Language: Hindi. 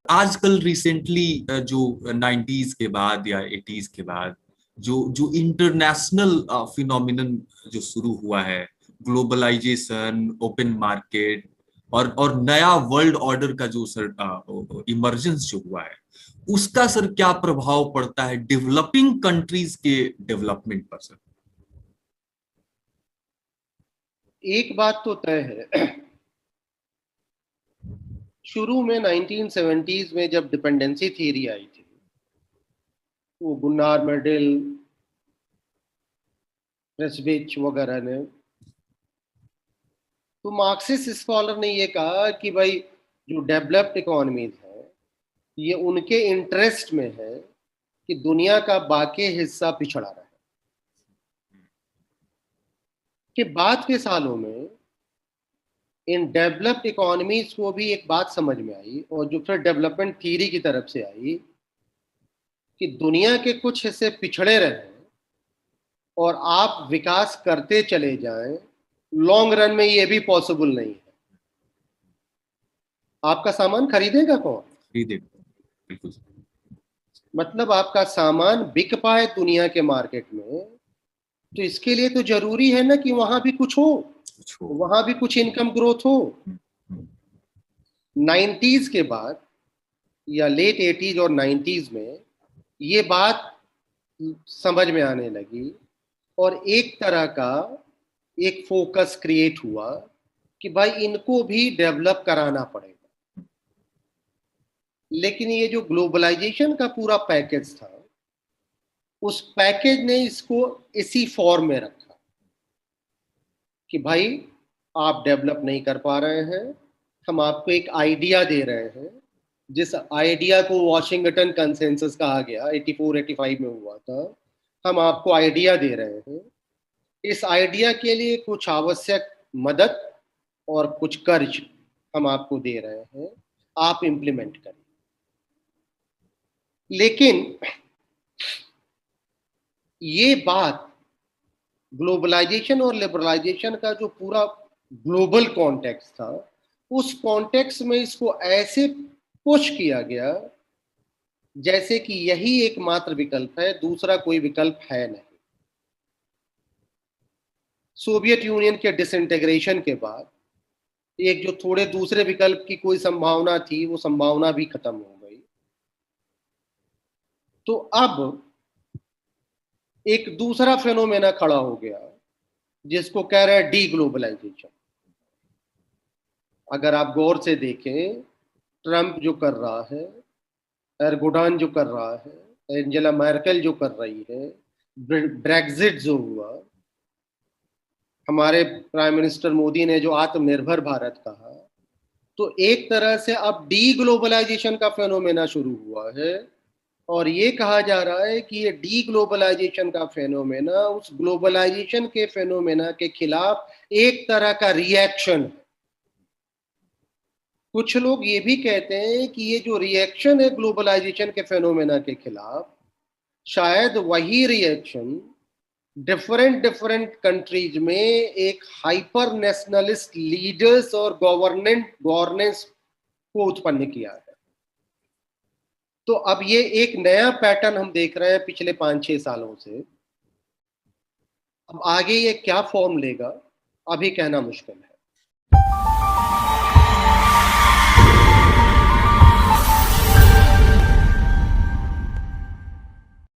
आजकल रिसेंटली जो 90s के बाद या 80s के बाद जो जो इंटरनेशनल फिनोमिनन जो शुरू हुआ है, ग्लोबलाइजेशन, ओपन मार्केट और नया वर्ल्ड ऑर्डर का जो सर इमर्जेंस जो हुआ है, उसका सर क्या प्रभाव पड़ता है डेवलपिंग कंट्रीज के डेवलपमेंट पर सर? एक बात तो तय है, शुरू में 1970s में जब डिपेंडेंसी थ्योरी आई थी, वो गुन्नार मेंडेल, प्रेस्विच वगैरह ने, तो मार्क्सिस्ट स्कॉलर ने ये कहा कि भाई जो डेवलप्ड इकोनॉमीज है, ये उनके इंटरेस्ट में है कि दुनिया का बाकी हिस्सा पिछड़ा रहे। कि बाद के सालों में इन डेवलप्ड इकोनॉमीज को भी एक बात समझ में आई, और जो फिर डेवलपमेंट थ्योरी की तरफ से आई, कि दुनिया के कुछ हिस्से पिछड़े रहे और आप विकास करते चले जाएं, लॉन्ग रन में ये भी पॉसिबल नहीं है। आपका सामान खरीदेगा कौन? खरीदेगा, बिल्कुल। मतलब आपका सामान बिक पाए दुनिया के मार्केट में, तो इसके लिए तो जरूरी है ना कि वहां भी कुछ हो, वहां भी कुछ इनकम ग्रोथ हो। 90s के बाद या लेट 80s और 90s में ये बात समझ में आने लगी, और एक तरह का एक फोकस क्रिएट हुआ कि भाई इनको भी डेवलप कराना पड़ेगा। लेकिन ये जो ग्लोबलाइजेशन का पूरा पैकेज था, उस पैकेज ने इसको इसी फॉर्म में रखा कि भाई आप डेवलप नहीं कर पा रहे हैं, हम आपको एक आइडिया दे रहे हैं, जिस आइडिया को वॉशिंगटन कंसेंसस कहा गया 84-85 में हुआ था। हम आपको आइडिया दे रहे हैं, इस आइडिया के लिए कुछ आवश्यक मदद और कुछ कर्ज हम आपको दे रहे हैं, आप इंप्लीमेंट करें। लेकिन ये बात ग्लोबलाइजेशन और लिबरलाइजेशन का जो पूरा ग्लोबल कॉन्टेक्स्ट था, उस कॉन्टेक्स्ट में इसको ऐसे पुश किया गया जैसे कि यही एकमात्र विकल्प है, दूसरा कोई विकल्प है नहीं। सोवियत यूनियन के डिसइंटीग्रेशन के बाद एक जो थोड़े दूसरे विकल्प की कोई संभावना थी, वो संभावना भी खत्म हो गई। तो अब एक दूसरा फेनोमेना खड़ा हो गया, जिसको कह रहे हैं डी ग्लोबलाइजेशन। अगर आप गौर से देखें, ट्रंप जो कर रहा है, एर्डोगान जो कर रहा है, एंजेला मर्केल जो कर रही है, ब्रेक्जिट जो हुआ, हमारे प्राइम मिनिस्टर मोदी ने जो आत्मनिर्भर भारत कहा, तो एक तरह से अब डी ग्लोबलाइजेशन का फेनोमेना शुरू हुआ है। और ये कहा जा रहा है कि ये डी ग्लोबलाइजेशन का फेनोमेना उस ग्लोबलाइजेशन के फेनोमेना के खिलाफ एक तरह का रिएक्शन है। कुछ लोग ये भी कहते हैं कि ये जो रिएक्शन है ग्लोबलाइजेशन के फेनोमेना के खिलाफ, शायद वही रिएक्शन डिफरेंट कंट्रीज में एक हाइपर नेशनलिस्ट लीडर्स और गवर्नेंस को उत्पन्न किया है। तो अब ये एक नया पैटर्न हम देख रहे हैं पिछले 5-6 सालों से। अब आगे ये क्या फॉर्म लेगा, अभी कहना मुश्किल है।